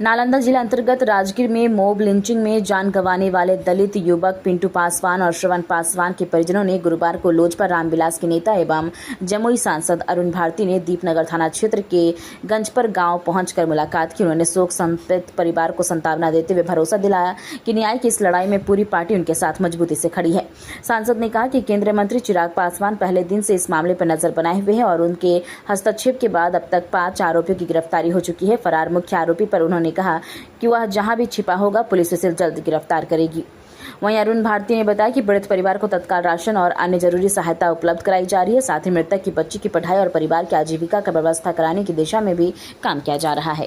नालंदा जिला अंतर्गत राजगीर में मॉब लिंचिंग में जान गंवाने वाले दलित युवक पिंटू पासवान और श्रवण पासवान के परिजनों ने गुरुवार को लोजपा रामविलास के नेता एवं जमुई सांसद अरुण भारती ने दीपनगर थाना क्षेत्र के गंजपर गांव पहुंचकर मुलाकात की। उन्होंने शोक संतप्त परिवार को सांत्वना देते हुए भरोसा दिलाया कि न्याय की इस लड़ाई में पूरी पार्टी उनके साथ मजबूती से खड़ी है। सांसद ने कहा कि केंद्रीय मंत्री चिराग पासवान पहले दिन से इस मामले पर नजर बनाए हुए हैं और उनके हस्तक्षेप के बाद अब तक 5 आरोपियों की गिरफ्तारी हो चुकी है। फरार मुख्य आरोपी पर उन्होंने कहा कि वह जहां भी छिपा होगा पुलिस उसे जल्द गिरफ्तार करेगी। वहीं अरुण भारती ने बताया कि पीड़ित परिवार को तत्काल राशन और अन्य जरूरी सहायता उपलब्ध कराई जा रही है। साथ ही मृतक की बच्ची की पढ़ाई और परिवार की आजीविका का व्यवस्था कराने की दिशा में भी काम किया जा रहा है।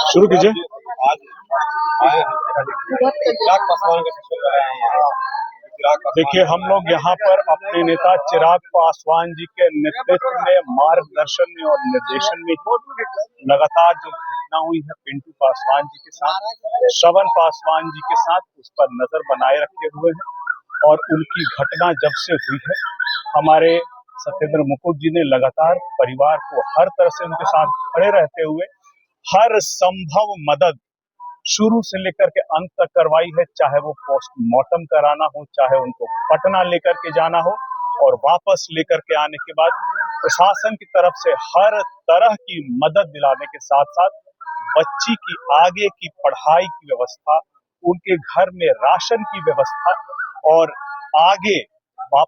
शुरू कीजिए। देखिए, हम लोग यहाँ पर अपने नेता चिराग पासवान जी के नेतृत्व में, मार्गदर्शन में और निर्देशन में लगातार जो घटना हुई है पिंटू पासवान जी के साथ, श्रवण पासवान जी के साथ, उस पर नजर बनाए रखे हुए हैं। और उनकी घटना जब से हुई है, हमारे सत्येंद्र मुकुट जी ने लगातार परिवार को हर तरह से उनके साथ खड़े रहते हुए हर संभव मदद शुरू से लेकर के अंत तक करवाई है। चाहे वो पोस्टमार्टम कराना हो, चाहे उनको पटना लेकर के जाना हो, और वापस लेकर के आने के बाद प्रशासन की तरफ से हर तरह की मदद दिलाने के साथ साथ बच्ची की आगे की पढ़ाई की व्यवस्था, उनके घर में राशन की व्यवस्था और आगे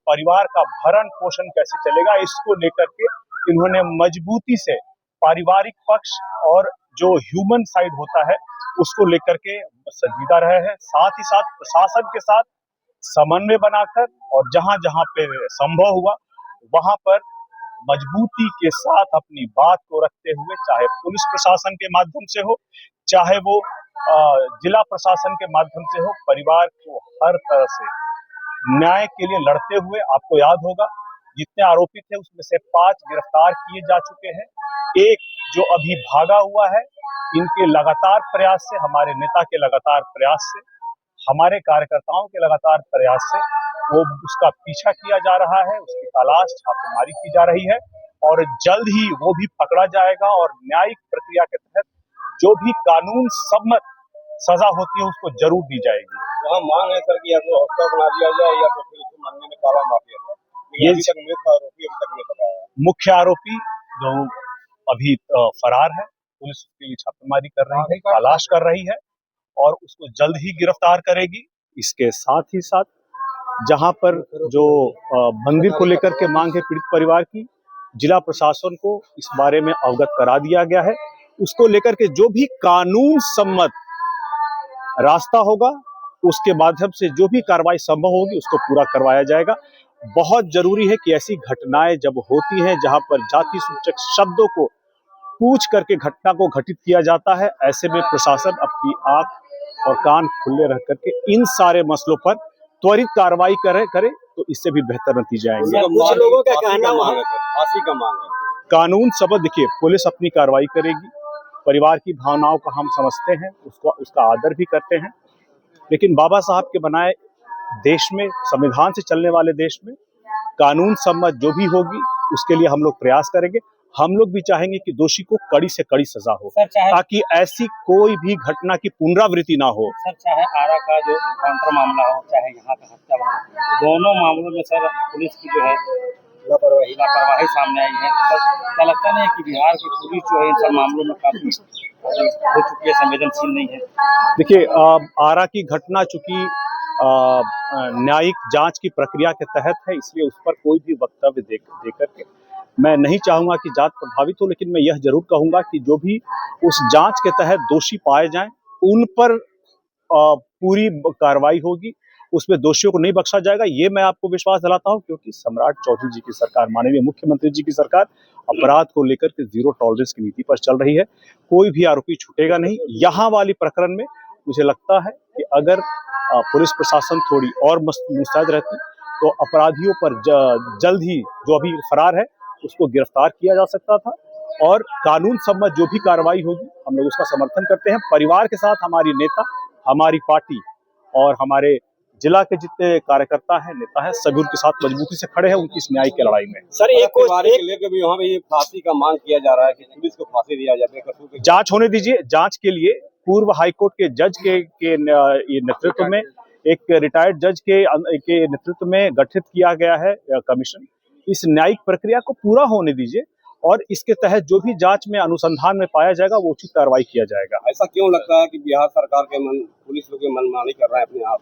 परिवार का भरण पोषण कैसे चलेगा, इसको लेकर के इन्होंने मजबूती से पारिवारिक पक्ष और जो ह्यूमन साइड होता है उसको लेकर के संजीदा रहे हैं। साथ ही साथ प्रशासन के साथ समन्वय बनाकर और जहां जहां पे संभव हुआ वहां पर मजबूती के साथ अपनी बात को रखते हुए, चाहे पुलिस प्रशासन के माध्यम से हो, चाहे वो जिला प्रशासन के माध्यम से हो, परिवार को हर तरह से न्याय के लिए लड़ते हुए, आपको याद होगा जितने आरोपी थे उसमें से 5 गिरफ्तार किए जा चुके हैं। एक जो अभी भागा हुआ है, इनके लगातार प्रयास से, हमारे नेता के लगातार प्रयास से, हमारे कार्यकर्ताओं के लगातार प्रयास से वो उसका पीछा किया जा रहा है, उसकी तलाश छापेमारी की जा रही है और जल्द ही वो भी पकड़ा जाएगा और न्यायिक प्रक्रिया के तहत जो भी कानून सम्मत सजा होती है उसको जरूर दी जाएगी। वहाँ मांग है सर कि या तो हफ्ता बना दिया जाए या तो फिर उसको मांगने में ताला मार दिया जाए। ये अभी तक मुख्य आरोपी अभी तक नहीं पकड़ा है। मुख्य आरोपी जो अभी फरार है, पुलिस उसके लिए छापेमारी कर रही है, तलाश कर रही है और उसको जल्द ही गिरफ्तार करेगी। इसके साथ ही साथ जहां पर जो मंदिर को लेकर के मांग है पीड़ित परिवार की, जिला प्रशासन को इस बारे में अवगत करा दिया गया है। उसको लेकर के जो भी कानून सम्मत रास्ता होगा उसके माध्यम से जो भी कार्रवाई संभव होगी उसको पूरा करवाया जाएगा। बहुत जरूरी है कि ऐसी घटनाएं जब होती हैं जहां पर जाति सूचक शब्दों को पूछ करके घटना को घटित किया जाता है, ऐसे में प्रशासन अपनी आंख और कान खुले रख करके इन सारे मसलों पर त्वरित कार्रवाई करे तो इससे भी बेहतर नतीजे आएंगे। कुछ लोगों का कहना है फांसी का मांग है। कानून सबक, देखिए पुलिस अपनी कार्रवाई करेगी, परिवार की भावनाओं को हम समझते हैं, उसका आदर भी करते हैं, लेकिन बाबा साहब के बनाए देश में, संविधान से चलने वाले देश में कानून सम्मत जो भी होगी उसके लिए हम लोग प्रयास करेंगे। हम लोग भी चाहेंगे कि दोषी को कड़ी से कड़ी सजा हो ताकि ऐसी कोई भी घटना की पुनरावृत्ति ना हो। सर, चाहे आरा का जो काउंटर मामला हो, चाहे यहाँ का हत्या मामला, दोनों मामलों में सर पुलिस की जो है लापरवाही सामने आई है। क्या लगता नहीं है कि बिहार की पुलिस जो है इन सब मामलों में काफी हो चुकी है, संवेदनशील नहीं है? देखिए, आरा की घटना चूंकि न्यायिक जांच की प्रक्रिया के तहत है, इसलिए उस पर कोई भी वक्तव्य दे करके मैं नहीं चाहूंगा कि जांच प्रभावित हो, लेकिन मैं यह जरूर कहूंगा कि जो भी उस जांच के तहत दोषी पाए जाएं उन पर पूरी कार्रवाई होगी, उसमें दोषियों को नहीं बख्शा जाएगा। ये मैं आपको विश्वास दिलाता हूं, क्योंकि सम्राट चौधरी जी की सरकार, माननीय मुख्यमंत्री जी की सरकार अपराध को लेकर के जीरो टॉलरेंस की नीति पर चल रही है। कोई भी आरोपी छूटेगा नहीं। यहाँ वाली प्रकरण में मुझे लगता है कि अगर पुलिस प्रशासन थोड़ी और मुस्तैद रहती तो अपराधियों पर जल्द ही, जो अभी फरार है, उसको गिरफ्तार किया जा सकता था और कानून सम्मत जो भी कार्रवाई होगी हम लोग उसका समर्थन करते हैं। परिवार के साथ हमारी नेता, हमारी पार्टी और हमारे जिला के जितने कार्यकर्ता हैं, नेता हैं, सभी उनके साथ मजबूती से खड़े हैं उनकी इस न्याय की लड़ाई में। सर एक लेकर भी वहाँ पे ये फांसी का मांग किया जा रहा है कि पुलिस को फांसी दिया जाए। जांच होने दीजिए। जांच के लिए पूर्व हाईकोर्ट के जज के नेतृत्व में एक रिटायर्ड जज के नेतृत्व में गठित किया गया है कमीशन। इस न्यायिक प्रक्रिया को पूरा होने दीजिए और इसके तहत जो भी जांच में अनुसंधान में पाया जाएगा वो उचित कार्रवाई किया जाएगा। ऐसा क्यों लगता है कि बिहार सरकार के पुलिस लोग मनमानी कर रहे हैं अपने आप?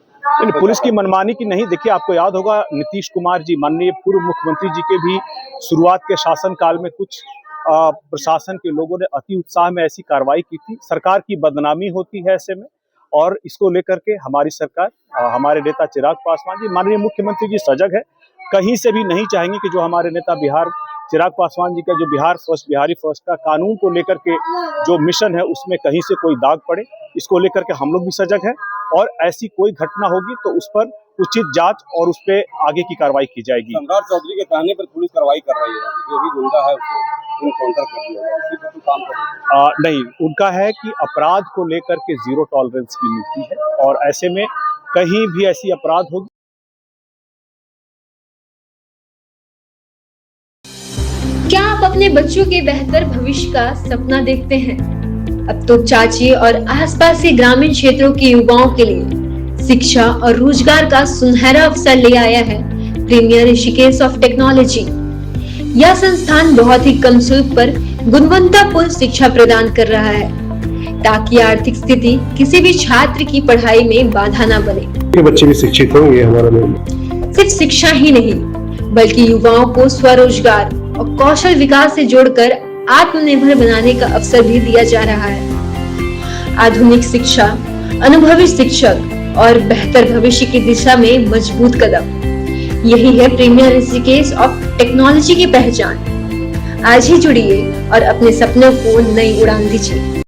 पुलिस की मनमानी की नहीं, देखिए आपको याद होगा नीतीश कुमार जी, माननीय पूर्व मुख्यमंत्री जी के भी शुरुआत के शासन काल में कुछ प्रशासन के लोगों ने अति उत्साह में ऐसी कार्रवाई की थी। सरकार की बदनामी होती है ऐसे में, और इसको लेकर के हमारी सरकार, हमारे नेता चिराग पासवान जी, माननीय मुख्यमंत्री जी सजग है। कहीं से भी नहीं चाहेंगे कि जो हमारे नेता चिराग पासवान जी का जो बिहार फर्स्ट, बिहारी फर्स्ट का कानून को लेकर के जो मिशन है उसमें कहीं से कोई दाग पड़े। इसको लेकर के हम लोग भी सजग हैं और ऐसी कोई घटना होगी तो उस पर उचित जांच और उस पर आगे की कार्रवाई की जाएगी। सम्राट चौधरी के कहने पर पुलिस कार्रवाई कर रही है, जो भी गुंडा है उसको इनकाउंटर कर दिया है, उसी पर तो काम कर रही है। नहीं, उनका है कि अपराध को लेकर के जीरो टॉलरेंस की नीति है और ऐसे में कहीं भी ऐसी अपराध होगी। क्या आप अपने बच्चों के बेहतर भविष्य का सपना देखते हैं? अब तो चाची और आसपास के ग्रामीण क्षेत्रों के युवाओं के लिए शिक्षा और रोजगार का सुनहरा अवसर ले आया है प्रीमियर ऋषिकेश ऑफ टेक्नोलॉजी। यह संस्थान बहुत ही कम शुल्क पर गुणवत्तापूर्ण शिक्षा प्रदान कर रहा है ताकि आर्थिक स्थिति किसी भी छात्र की पढ़ाई में बाधा न बने। बच्चे भी शिक्षित होंगे हमारा में। सिर्फ शिक्षा ही नहीं बल्कि युवाओं को स्वरोजगार और कौशल विकास से जोड़कर आत्मनिर्भर बनाने का अवसर भी दिया जा रहा है। आधुनिक शिक्षा, अनुभवी शिक्षक और बेहतर भविष्य की दिशा में मजबूत कदम, यही है प्रीमियर ऋषिकेश ऑफ टेक्नोलॉजी की पहचान। आज ही जुड़िए और अपने सपनों को नई उड़ान दीजिए।